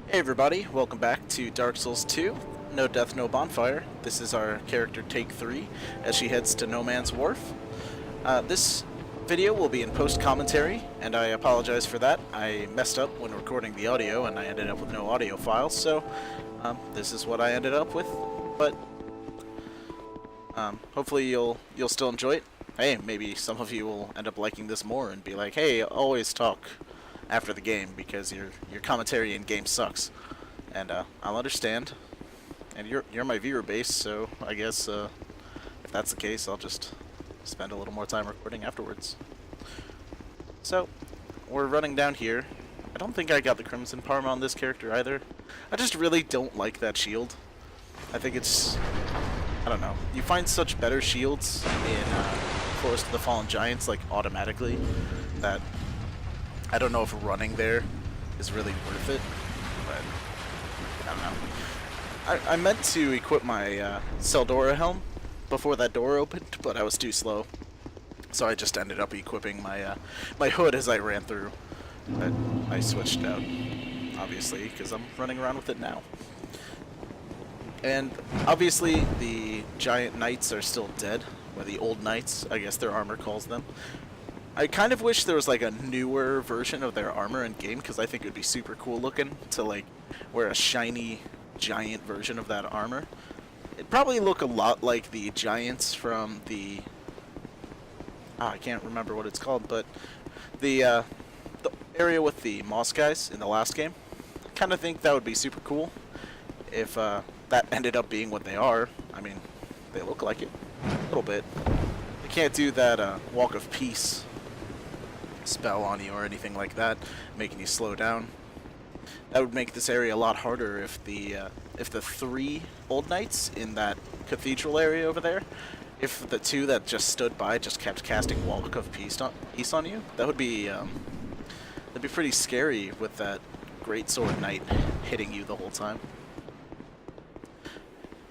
Hey everybody, welcome back to Dark Souls 2, No Death, No Bonfire. This is our character take 3 as she heads to No Man's Wharf. This video will be in post-commentary, and I apologize for that. I messed up when recording the audio and I ended up with no audio files, so this is what I ended up with. But hopefully you'll still enjoy it. Hey, maybe some of you will end up liking this more and be like, hey, always talk after the game because your commentary in game sucks, and I'll understand. And you're my viewer base, so I guess if that's the case, I'll just spend a little more time recording afterwards. So we're running down here. I don't think I got the Crimson Parma on this character either. I just really don't like that shield. I think it's, I don't know. You find such better shields in Forest of the Fallen Giants, like automatically, that I don't know if running there is really worth it, but I don't know. I meant to equip my Seldora helm before that door opened, but I was too slow, so I just ended up equipping my my hood as I ran through. But I switched out, obviously, because I'm running around with it now. And obviously, the giant knights are still dead, or the old knights, I guess their armor calls them. I kind of wish there was like a newer version of their armor in game, because I think it would be super cool looking to like wear a shiny giant version of that armor. It'd probably look a lot like the giants from the I can't remember what it's called, but the area with the moss guys in the last game. I kind of think that would be super cool if that ended up being what they are. I mean, they look like it a little bit. They can't do that walk of peace spell on you or anything like that, making you slow down. That would make this area a lot harder if the 3 old knights in that cathedral area over there, if the 2 that just stood by just kept casting walk of peace on you. That would be that'd be pretty scary with that great sword knight hitting you the whole time.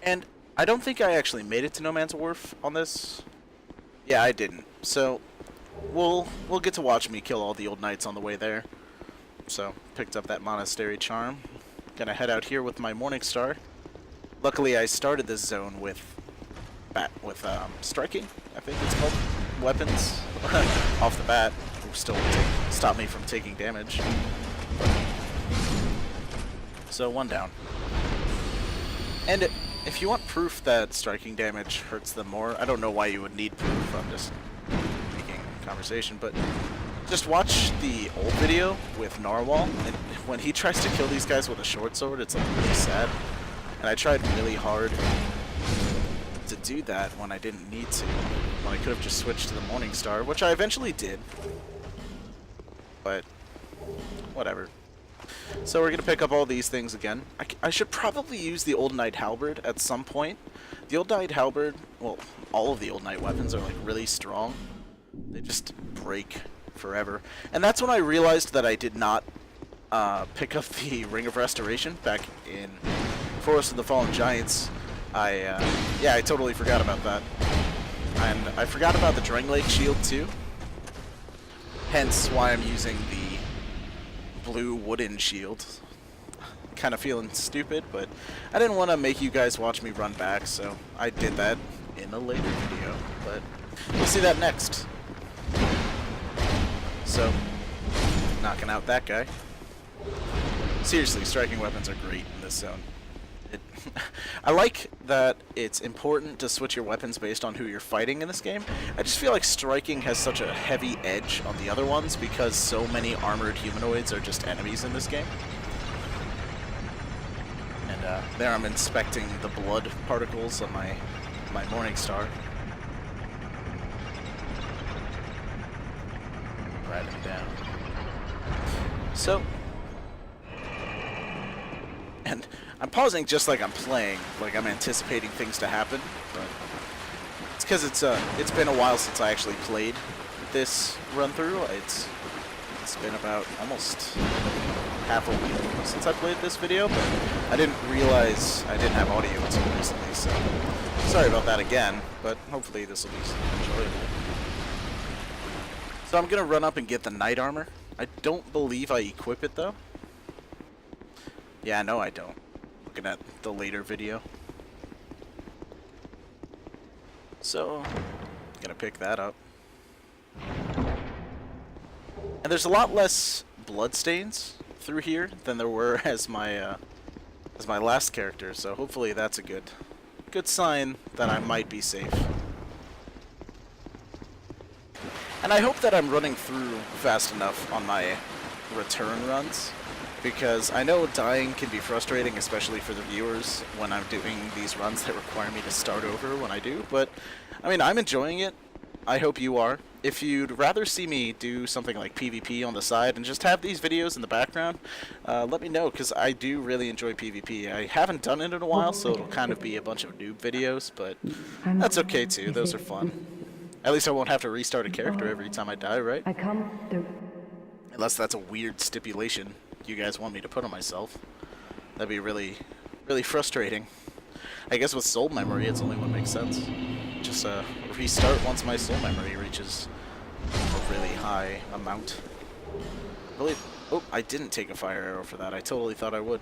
And I don't think I actually made it to No Man's Wharf on this. Yeah, I didn't. So we'll get to watch me kill all the old knights on the way there. So picked up that monastery charm. Gonna head out here with my morning star. Luckily, I started this zone with striking, I think it's called, weapons off the bat. Still stop me from taking damage. So 1 down. And if you want proof that striking damage hurts them more, I don't know why you would need proof. I'm just making conversation, but just watch the old video with Narwhal, and when he tries to kill these guys with a short sword, it's like really sad. And I tried really hard to do that when I didn't need to, when I could have just switched to the Morning Star, which I eventually did. But whatever. So we're going to pick up all these things again. I should probably use the Old Knight Halberd at some point. The Old Knight Halberd, well, all of the Old Knight weapons are like really strong. They just break forever. And that's when I realized that I did not pick up the Ring of Restoration back in Forest of the Fallen Giants. Yeah, I totally forgot about that. And I forgot about the Drangleic shield too. Hence why I'm using the blue wooden shield. Kind of feeling stupid, but I didn't want to make you guys watch me run back, so I did that in a later video. But we'll see that next. So, knocking out that guy. Seriously, striking weapons are great in this zone. I like that it's important to switch your weapons based on who you're fighting in this game. I just feel like striking has such a heavy edge on the other ones because so many armored humanoids are just enemies in this game. And there I'm inspecting the blood particles on my Morning Star. Write them down. So, and I'm pausing just like I'm playing, like I'm anticipating things to happen, but it's because it's been a while since I actually played this run through. It's been about almost half a week since I played this video, but I didn't realize I didn't have audio until recently, so sorry about that again, but hopefully this will be enjoyable. So I'm gonna run up and get the knight armor. I don't believe I equip it though. Yeah, no, I don't. Looking at the later video. So, gonna pick that up. And there's a lot less bloodstains through here than there were as my last character, so hopefully that's a good sign that I might be safe. And I hope that I'm running through fast enough on my return runs, because I know dying can be frustrating, especially for the viewers, when I'm doing these runs that require me to start over when I do, but, I mean, I'm enjoying it. I hope you are. If you'd rather see me do something like PvP on the side and just have these videos in the background, let me know, because I do really enjoy PvP. I haven't done it in a while, so it'll kind of be a bunch of noob videos, but that's okay too. Those are fun. At least I won't have to restart a character every time I die, right? Unless that's a weird stipulation you guys want me to put on myself. That'd be really, really frustrating. I guess with soul memory, it's only what makes sense. Just restart once my soul memory reaches a really high amount. I believe. Oh, I didn't take a fire arrow for that. I totally thought I would.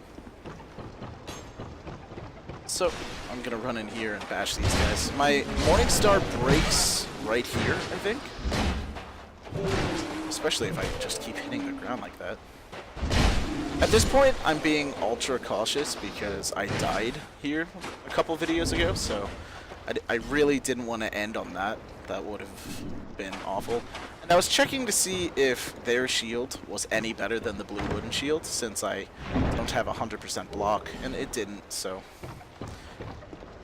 So, I'm gonna run in here and bash these guys. My Morningstar breaks right here, I think. Especially if I just keep hitting the ground like that. At this point, I'm being ultra cautious because I died here a couple videos ago, so I really didn't want to end on that. That would have been awful. And I was checking to see if their shield was any better than the blue wooden shield, since I don't have 100% block, and it didn't, so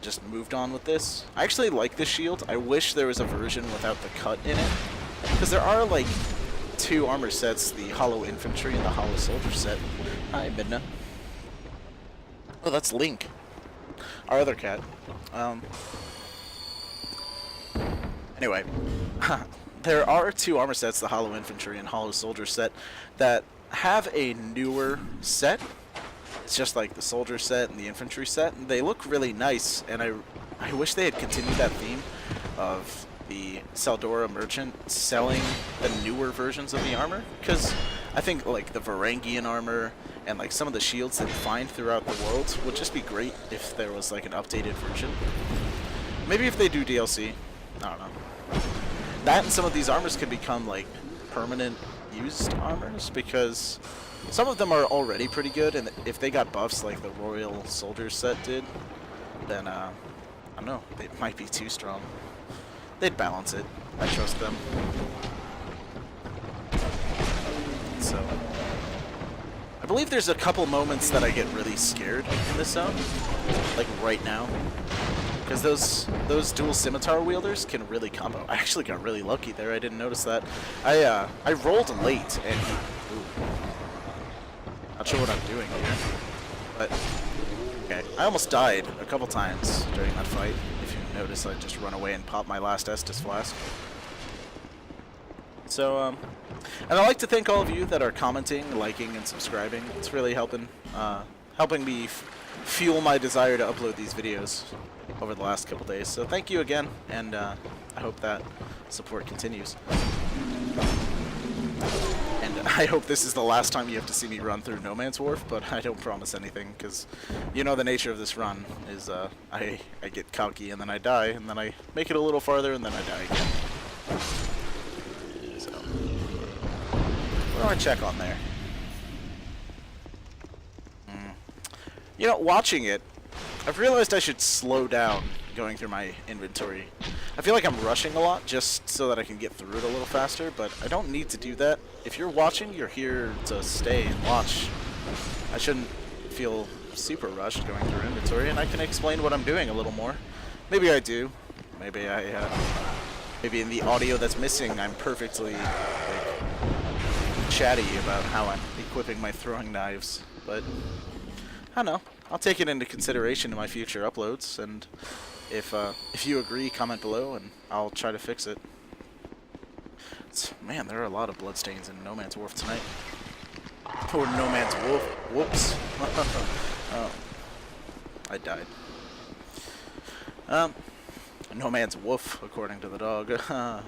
just moved on with this. I actually like this shield. I wish there was a version without the cut in it, because there are like 2 armor sets, the Hollow Infantry and the Hollow Soldier set. Hi, Midna. Oh, that's Link. Our other cat. Anyway, there are 2 armor sets, the Hollow Infantry and Hollow Soldier set, that have a newer set. It's just like the Soldier set and the Infantry set, and they look really nice, and I wish they had continued that theme of the Saldora merchant selling the newer versions of the armor, because I think like the Varangian armor and like some of the shields that you find throughout the world would just be great if there was like an updated version. Maybe if they do DLC, I don't know. That and some of these armors could become like permanent used armors, because some of them are already pretty good, and if they got buffs like the Royal Soldier set did, then I don't know, they might be too strong. They'd balance it. I trust them. So, I believe there's a couple moments that I get really scared in this zone, like right now, because those dual scimitar wielders can really combo. I actually got really lucky there. I didn't notice that. I rolled late and not sure what I'm doing here, but okay. I almost died a couple times during that fight. Notice I just run away and pop my last Estus flask. So, and I'd like to thank all of you that are commenting, liking, and subscribing. It's really helping me fuel my desire to upload these videos over the last couple days. So thank you again, and I hope that support continues. And I hope this is the last time you have to see me run through No Man's Wharf, but I don't promise anything, because you know the nature of this run is I get cocky and then I die, and then I make it a little farther and then I die again. So, what do I check on there? You know, watching it, I've realized I should slow down going through my inventory. I feel like I'm rushing a lot just so that I can get through it a little faster, but I don't need to do that. If you're watching, you're here to stay and watch. I shouldn't feel super rushed going through inventory, and I can explain what I'm doing a little more. Maybe I do. Maybe maybe in the audio that's missing, I'm perfectly like chatty about how I'm equipping my throwing knives, but I don't know. I'll take it into consideration in my future uploads, and if you agree, comment below, and I'll try to fix it. Man, there are a lot of bloodstains in No Man's Wharf tonight. Poor No Man's Wolf. Whoops. Oh, I died. No Man's Woof, according to the dog. Oh,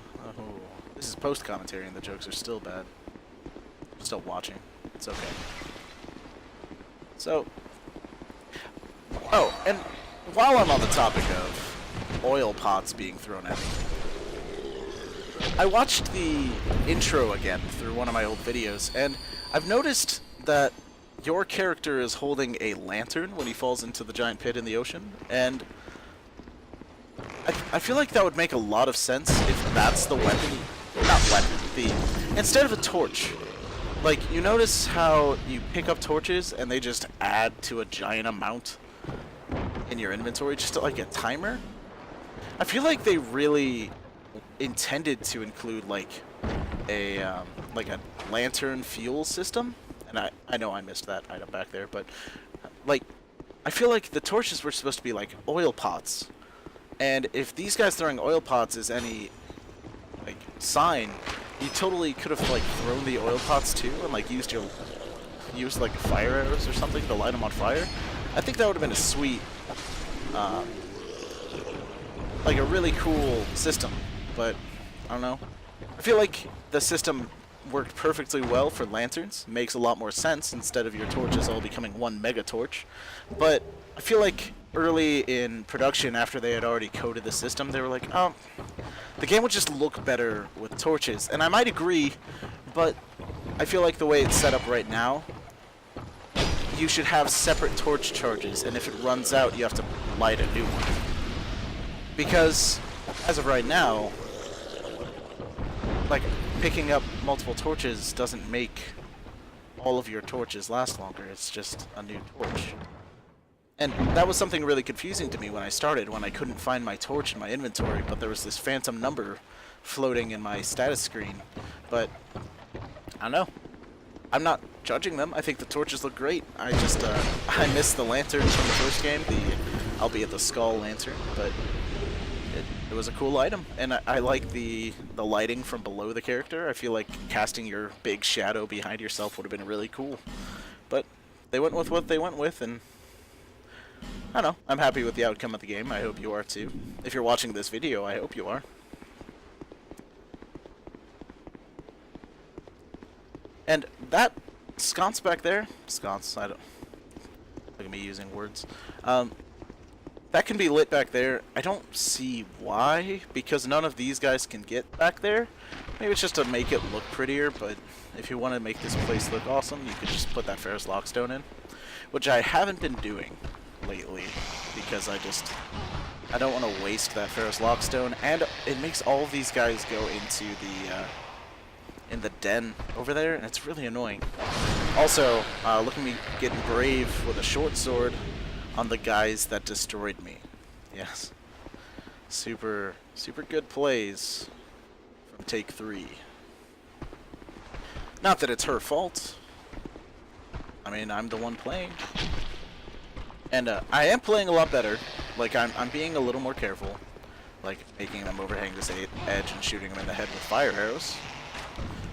this is post-commentary, and the jokes are still bad. I'm still watching. It's okay. So, oh, and while I'm on the topic of oil pots being thrown at me, I watched the intro again through one of my old videos, and I've noticed that your character is holding a lantern when he falls into the giant pit in the ocean, and I feel like that would make a lot of sense if that's the weapon, not weapon, instead of a torch. Like, you notice how you pick up torches and they just add to a giant amount in your inventory, just like a timer? I feel like they really intended to include like a lantern fuel system, and I know I missed that item back there, but like I feel like the torches were supposed to be like oil pots, and if these guys throwing oil pots is any like sign, you totally could have like thrown the oil pots too and like used like fire arrows or something to light them on fire. I think that would have been a sweet, like a really cool system, but I don't know. I feel like the system worked perfectly well for lanterns. Makes a lot more sense instead of your torches all becoming one mega torch. But I feel like early in production, after they had already coded the system, they were like, oh, the game would just look better with torches. And I might agree, but I feel like the way it's set up right now, you should have separate torch charges, and if it runs out, you have to light a new one. Because, as of right now, like, picking up multiple torches doesn't make all of your torches last longer. It's just a new torch. And that was something really confusing to me when I started, when I couldn't find my torch in my inventory, but there was this phantom number floating in my status screen. But, I don't know. I'm not judging them. I think the torches look great. I just, I missed the lanterns from the first game, albeit the skull lantern, but it was a cool item, and I like the lighting from below the character. I feel like casting your big shadow behind yourself would have been really cool. But they went with what they went with, and I don't know. I'm happy with the outcome of the game. I hope you are too. If you're watching this video, I hope you are. And that sconce back there, sconce, I don't, look at me using words. That can be lit back there. I don't see why, because none of these guys can get back there. Maybe it's just to make it look prettier, but if you want to make this place look awesome, you could just put that Ferrous Lockstone in, which I haven't been doing lately, because I don't want to waste that Ferrous Lockstone, and it makes all of these guys go into in the den over there, and it's really annoying. Also, look at me getting brave with a short sword on the guys that destroyed me. Yes. Super good plays from take 3. Not that it's her fault. I mean, I'm the one playing. And I am playing a lot better. Like, I'm being a little more careful. Like, making them overhang this edge and shooting them in the head with fire arrows.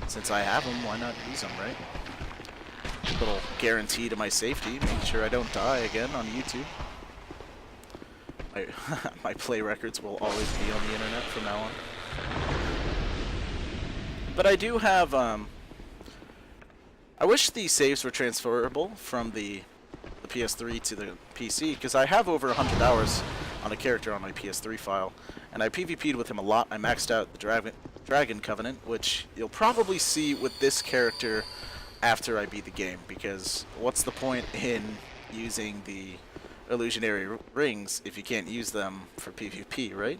Since I have them, why not use them, right? Little guarantee to my safety, make sure I don't die again on YouTube. My play records will always be on the internet from now on. But I do have, I wish the saves were transferable from the PS3 to the PC, because I have over 100 hours on a character on my PS3 file, and I PvP'd with him a lot. I maxed out the Dragon Covenant, which you'll probably see with this character after I beat the game, because what's the point in using the illusionary rings if you can't use them for PvP, right?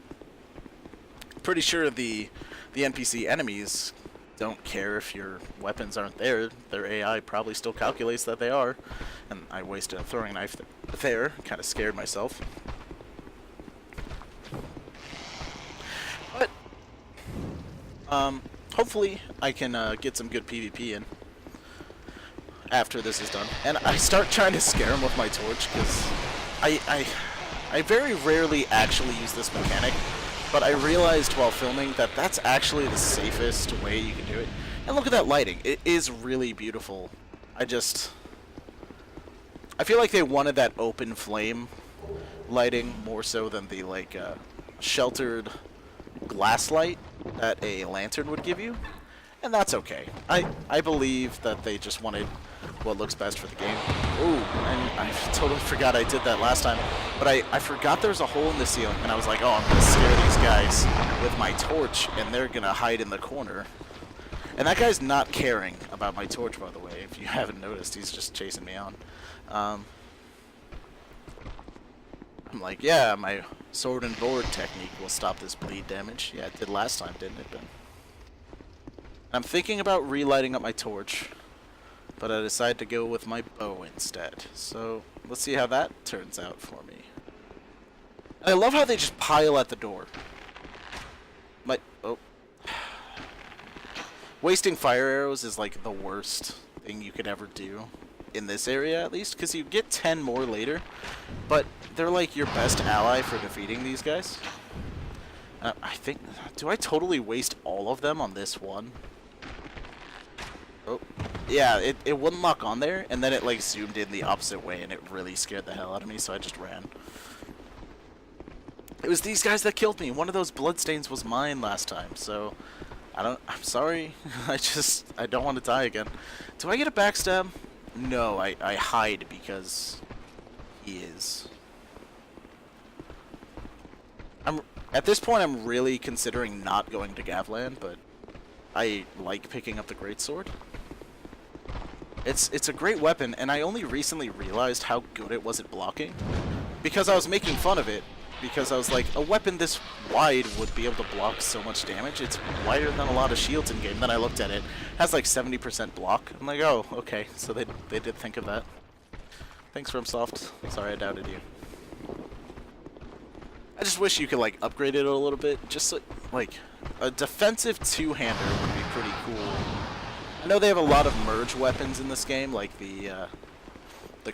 Pretty sure the NPC enemies don't care if your weapons aren't there. Their AI probably still calculates that they are, and I wasted a throwing knife there, kind of scared myself. But hopefully I can get some good PvP in after this is done. And I start trying to scare him with my torch, because I very rarely actually use this mechanic, but I realized while filming that that's actually the safest way you can do it. And look at that lighting. It is really beautiful. I feel like they wanted that open flame lighting more so than the, like, sheltered glass light that a lantern would give you. And that's okay. I believe that they just wanted what looks best for the game. Ooh, and I totally forgot I did that last time. But I forgot there was a hole in the ceiling, and I was like, oh, I'm going to scare these guys with my torch, and they're going to hide in the corner. And that guy's not caring about my torch, by the way. If you haven't noticed, he's just chasing me on. I'm like, yeah, my sword and board technique will stop this bleed damage. Yeah, it did last time, didn't it, Ben? I'm thinking about relighting up my torch, but I decided to go with my bow instead. So let's see how that turns out for me. And I love how they just pile at the door. Oh. Wasting fire arrows is like the worst thing you could ever do. In this area, at least, because you get 10 more later, but they're like your best ally for defeating these guys. I think, do I totally waste all of them on this one? Oh, yeah, it wouldn't lock on there, and then it like zoomed in the opposite way, and it really scared the hell out of me, so I just ran. It was these guys that killed me. One of those bloodstains was mine last time, so I'm sorry. I don't want to die again. Do I get a backstab? No, I hide because he is. At this point, I'm really considering not going to Gavland, but I like picking up the greatsword. It's a great weapon, and I only recently realized how good it was at blocking because I was making fun of it. Because I was like, a weapon this wide would be able to block so much damage. It's wider than a lot of shields in game. Then I looked at it. It has like 70% block. I'm like, oh, okay. So they did think of that. Thanks, FromSoft. Sorry I doubted you. I just wish you could like upgrade it a little bit. Just like a defensive two-hander would be pretty cool. I know they have a lot of merge weapons in this game, like the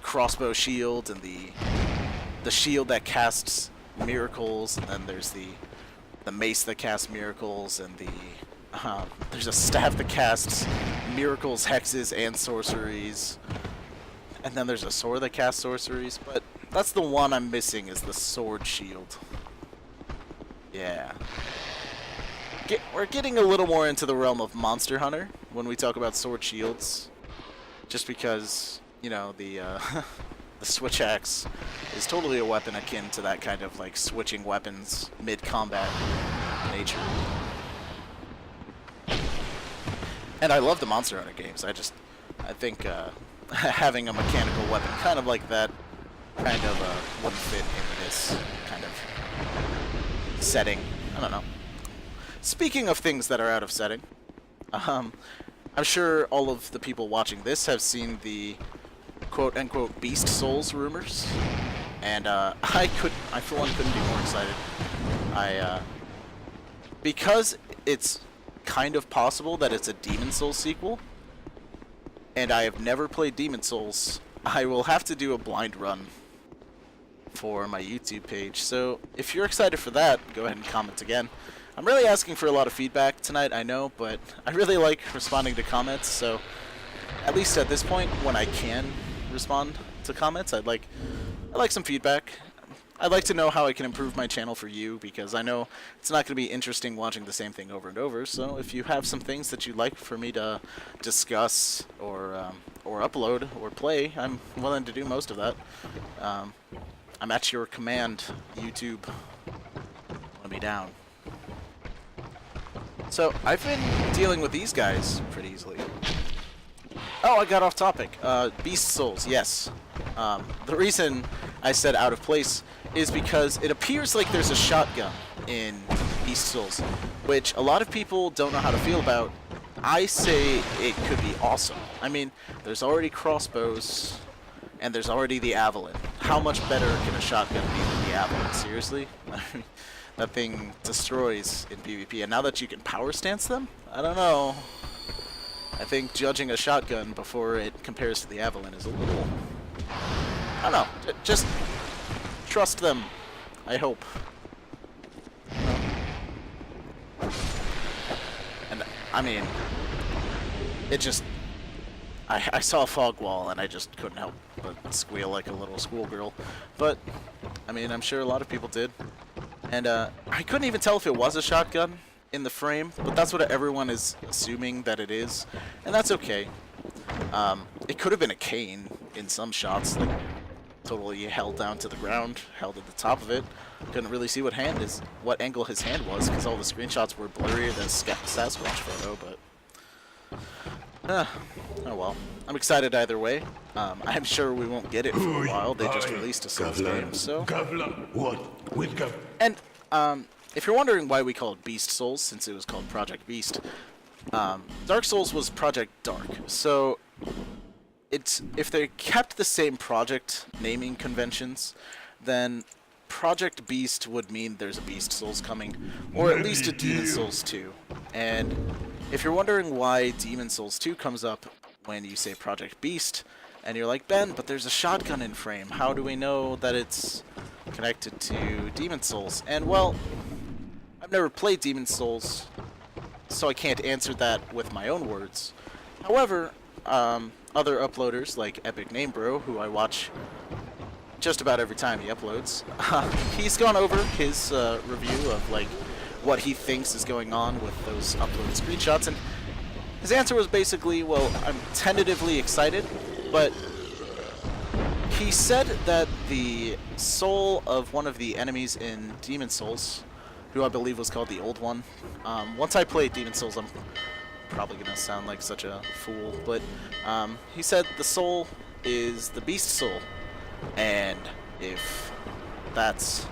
crossbow shield and the shield that casts miracles, and then there's the mace that casts miracles, and there's a staff that casts miracles, hexes, and sorceries, and then there's a sword that casts sorceries, but that's the one I'm missing is the sword shield. Yeah. We're getting a little more into the realm of Monster Hunter when we talk about sword shields, just because, you know, the switch axe is totally a weapon akin to that kind of like switching weapons mid-combat nature. And I love the Monster Hunter games. I think having a mechanical weapon kind of like that kind of wouldn't fit in this kind of setting. I don't know. Speaking of things that are out of setting, I'm sure all of the people watching this have seen the quote-unquote Beast Souls rumors, and I for one couldn't be more excited. Because it's kind of possible that it's a Demon Souls sequel, and I have never played Demon Souls, I will have to do a blind run for my YouTube page, so if you're excited for that, go ahead and comment again. I'm really asking for a lot of feedback tonight, I know, but I really like responding to comments, so at least at this point, when I can respond to comments, I'd like some feedback. I'd like to know how I can improve my channel for you, because I know it's not going to be interesting watching the same thing over and over, so if you have some things that you'd like for me to discuss or upload or play, I'm willing to do most of that. I'm at your command, YouTube. Let me down. So, I've been dealing with these guys pretty easily. Oh, I got off topic. Beast Souls, yes. The reason I said out of place is because it appears like there's a shotgun in Beast Souls, which a lot of people don't know how to feel about. I say it could be awesome. I mean, there's already crossbows, and there's already the Avalon. How much better can a shotgun be than the Avalon? Seriously? That thing destroys in PvP, and now that you can power stance them, I don't know. I think judging a shotgun before it compares to the Avalon is a little... I don't know. Just trust them, I hope. And, I mean, it just... I saw a fog wall, and I just couldn't help but squeal like a little schoolgirl. But, I mean, I'm sure a lot of people did. And I couldn't even tell if it was a shotgun in the frame, but that's what everyone is assuming that it is, and that's okay. It could have been a cane in some shots, like totally held down to the ground, held at the top of it. Couldn't really see what angle his hand was, because all the screenshots were blurrier than a Sasquatch photo, but... oh well. I'm excited either way. I'm sure we won't get it for a while. They just released a Souls game, so... And, if you're wondering why we call it Beast Souls, since it was called Project Beast, Dark Souls was Project Dark, so... if they kept the same project naming conventions, then Project Beast would mean there's a Beast Souls coming, or at least a Demon Souls 2. And if you're wondering why Demon Souls 2 comes up when you say Project Beast, and you're like, Ben, but there's a shotgun in frame, how do we know that it's connected to Demon Souls? And well, I've never played Demon Souls, so I can't answer that with my own words. However, other uploaders like Epic Namebro, who I watch just about every time he uploads, he's gone over his review of like what he thinks is going on with those uploaded screenshots, and his answer was basically, well, I'm tentatively excited, but he said that the soul of one of the enemies in Demon Souls, who I believe was called the Old One, once I play Demon Souls, I'm probably gonna sound like such a fool, but he said the soul is the beast soul, and if that's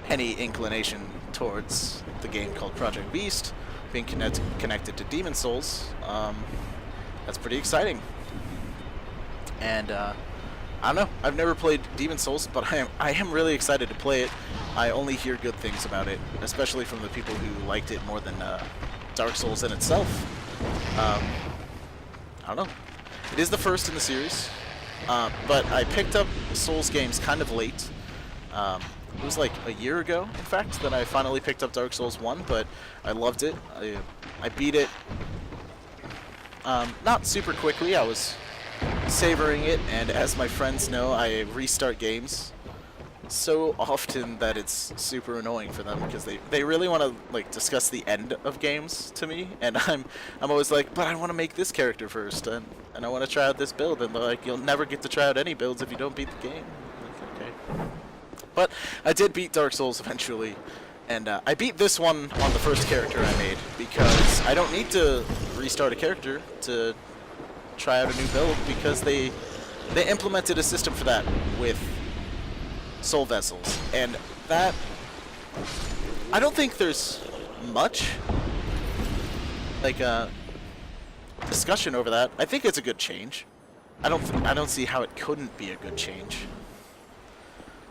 any inclination towards the game called Project Beast being connected to Demon Souls, that's pretty exciting. And I don't know, I've never played Demon Souls, but I am really excited to play it. I only hear good things about it, especially from the people who liked it more than Dark Souls in itself. I don't know. It is the first in the series, but I picked up Souls games kind of late. It was like a year ago, in fact, that I finally picked up Dark Souls 1, but I loved it. I beat it not super quickly. I was savoring it, and as my friends know, I restart games so often that it's super annoying for them, because they really want to like discuss the end of games to me, and I'm always like, but I want to make this character first, and I want to try out this build, and they're like, you'll never get to try out any builds if you don't beat the game. I'm like, okay. But I did beat Dark Souls eventually, and I beat this one on the first character I made, because I don't need to restart a character to try out a new build, because they implemented a system for that with soul vessels, and that, I don't think there's much like discussion over that. I think it's a good change. I don't see how it couldn't be a good change.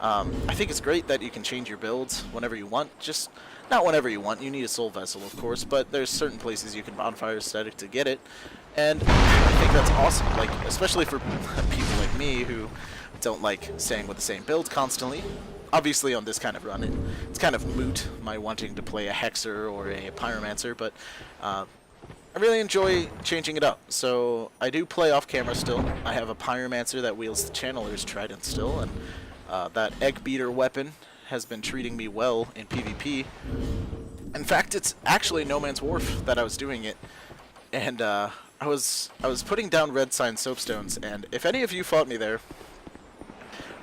I think it's great that you can change your builds whenever you want. Just not whenever you want. You need a soul vessel, of course, but there's certain places you can bonfire aesthetic to get it, and I think that's awesome. Like, especially for people like me who don't like staying with the same build constantly. Obviously, on this kind of run, it's kind of moot, my wanting to play a Hexer or a Pyromancer, but I really enjoy changing it up. So I do play off camera still. I have a Pyromancer that wields the Channeler's Trident still, and that Egg Beater weapon has been treating me well in PvP. In fact, it's actually No Man's Wharf that I was doing it, and I was putting down red sign soapstones, and if any of you fought me there,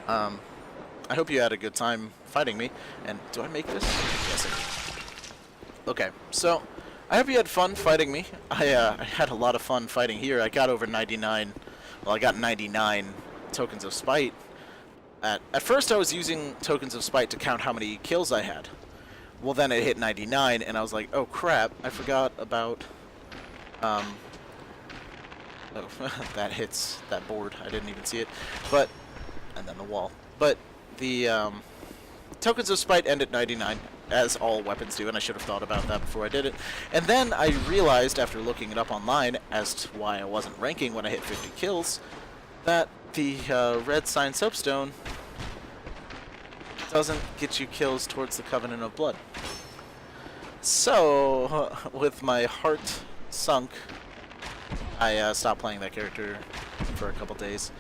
I hope you had a good time fighting me. And do I make this? Yes, I do. Okay, so I hope you had fun fighting me. I had a lot of fun fighting here. I got over 99. Well, I got 99 tokens of spite. At first, I was using tokens of spite to count how many kills I had. Well, then it hit 99, and I was like, oh crap! I forgot about. Oh, that hits that board. I didn't even see it, but. And then the wall. But the tokens of spite end at 99, as all weapons do, and I should have thought about that before I did it. And then I realized, after looking it up online, as to why I wasn't ranking when I hit 50 kills, that the red sign soapstone doesn't get you kills towards the Covenant of Blood. So, with my heart sunk, I stopped playing that character for a couple days.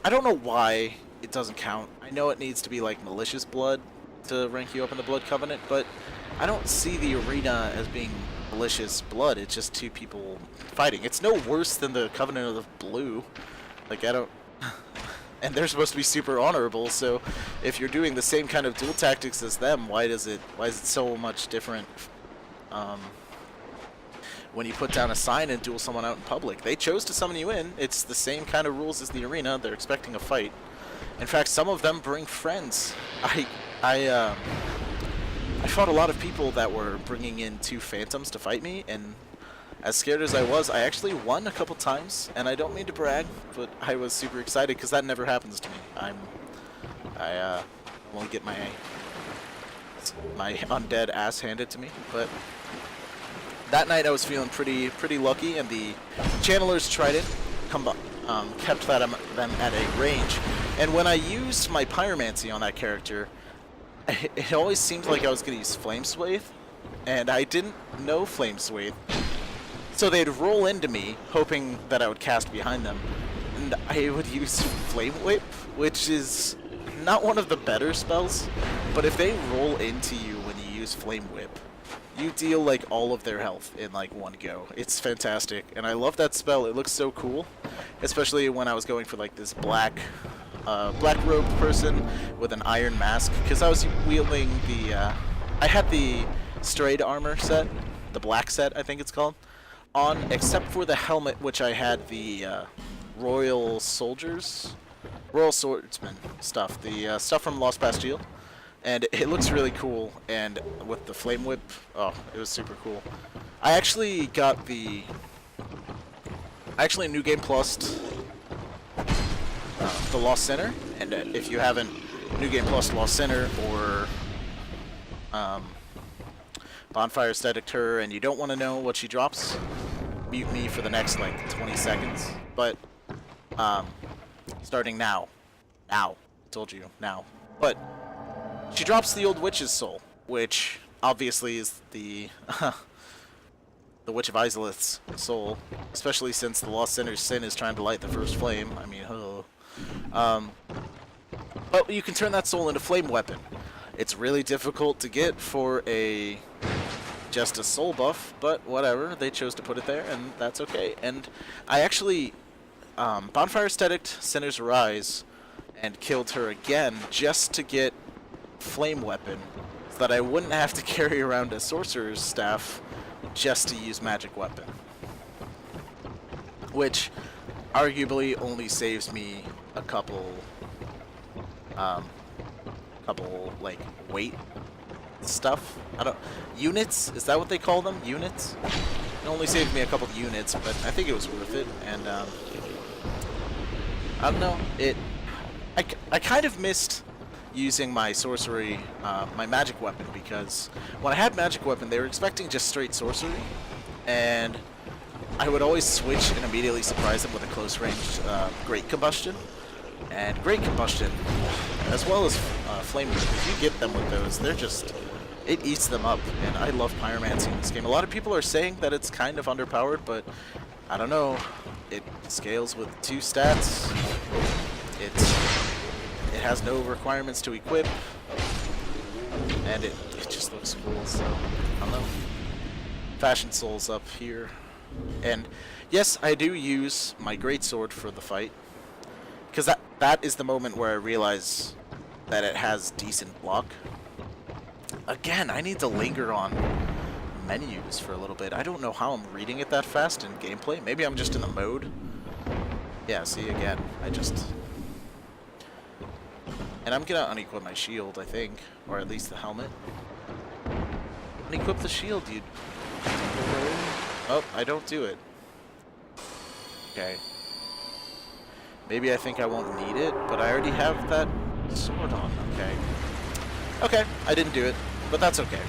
I don't know why it doesn't count. I know it needs to be like malicious blood to rank you up in the Blood Covenant, but I don't see the arena as being malicious blood. It's just two people fighting. It's no worse than the Covenant of Blue. Like, I don't... And they're supposed to be super honorable, so if you're doing the same kind of duel tactics as them, why is it so much different when you put down a sign and duel someone out in public? They chose to summon you in. It's the same kind of rules as the arena. They're expecting a fight. In fact, some of them bring friends. I fought a lot of people that were bringing in 2 phantoms to fight me, and as scared as I was, I actually won a couple times, and I don't mean to brag, but I was super excited because that never happens to me. I only get my undead ass handed to me, but that night I was feeling pretty lucky, and the Channeler's Trident kept them at a range. And when I used my Pyromancy on that character, it always seemed like I was going to use Flame Swathe, and I didn't know Flame Swathe. So they'd roll into me, hoping that I would cast behind them, and I would use Flame Whip, which is not one of the better spells, but if they roll into you when you use Flame Whip, you deal like all of their health in like one go. It's fantastic, and I love that spell. It looks so cool, especially when I was going for like this black robed person with an iron mask, because I was wielding the I had the Strayed armor set, the black set I think it's called, on, except for the helmet, which I had the Royal Swordsman stuff, the stuff from Lost Bastille, and it looks really cool, and with the Flame Whip, oh, it was super cool. I actually got the... New Game Plus the Lost Sinner, and if you haven't New Game Plus Lost Sinner or Bonfire Static Terror and you don't want to know what she drops, mute me for the next like 20 seconds. But starting now, told you now. But she drops the Old Witch's Soul, which obviously is the the Witch of Izalith's soul, especially since the Lost Sinner's sin is trying to light the first flame. I mean, but you can turn that soul into flame weapon. It's really difficult to get for just a soul buff, but whatever, they chose to put it there, and that's okay. And I actually Bonfire Aesthetic Sinner's Rise and killed her again just to get flame weapon, so that I wouldn't have to carry around a sorcerer's staff just to use magic weapon, which arguably only saves me a couple like weight stuff. Units? Is that what they call them? Units? It only saved me a couple units, but I think it was worth it. And I don't know. I kind of missed using my sorcery, my magic weapon, because when I had magic weapon, they were expecting just straight sorcery, and I would always switch and immediately surprise them with a close range Great Combustion. And Great Combustion, as well as Flame Whip, if you get them with those, they're just... it eats them up, and I love Pyromancy in this game. A lot of people are saying that it's kind of underpowered, but I don't know. It scales with 2 stats. It has no requirements to equip, and it just looks cool, so I don't know. Fashion Soul's up here. And yes, I do use my greatsword for the fight, because that is the moment where I realize that it has decent block. Again, I need to linger on menus for a little bit. I don't know how I'm reading it that fast in gameplay. Maybe I'm just in the mode. Yeah, see, again, and I'm gonna unequip my shield, I think, or at least the helmet. Unequip the shield, dude. Oh, I don't do it. Okay. Maybe I think I won't need it, but I already have that sword on. Okay. Okay, I didn't do it, but that's okay.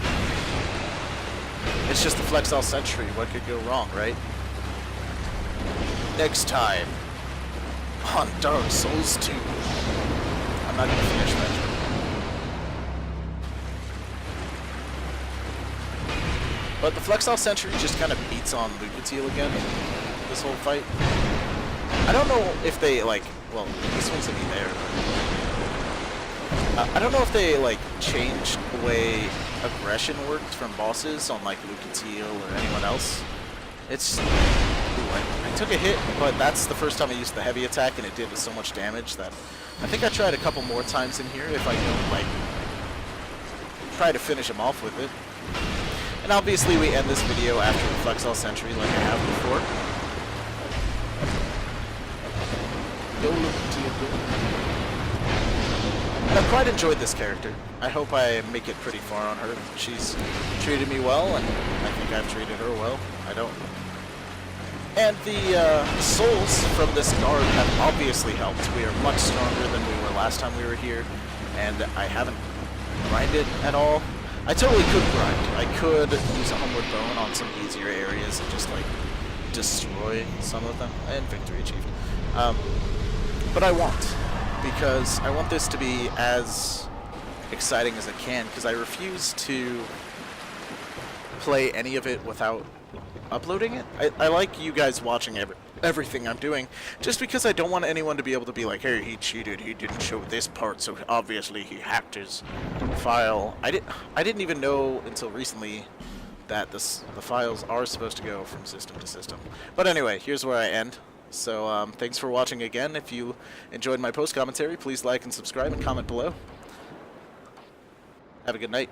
It's just the Flexile Sentry. What could go wrong, right? Next time on Dark Souls 2. I'm not gonna finish that. But the Flexile Sentry just kind of beats on Lucatiel again this whole fight. I don't know if they, like, well, this one's gonna be there, but I don't know if they like changed the way aggression worked from bosses on like Lucatiel or anyone else. It's I took a hit, but that's the first time I used the heavy attack, and it did so much damage that I think I tried a couple more times in here if I don't like try to finish him off with it. And obviously we end this video after the Flexall Sentry like I have before. Go Lucatiel. And I've quite enjoyed this character. I hope I make it pretty far on her. She's treated me well, and I think I've treated her well. I don't. And the souls from this guard have obviously helped. We are much stronger than we were last time we were here, and I haven't grinded at all. I totally could grind. I could use a Homeward Bone on some easier areas and just like destroy some of them, and victory achieved. But I won't, because I want this to be as exciting as it can, because I refuse to play any of it without uploading it. I like you guys watching everything I'm doing, just because I don't want anyone to be able to be like, hey, he cheated, he didn't show this part, so obviously he hacked his file. I didn't even know until recently that the files are supposed to go from system to system. But anyway, here's where I end. So thanks for watching again. If you enjoyed my post commentary, please like and subscribe and comment below. Have a good night.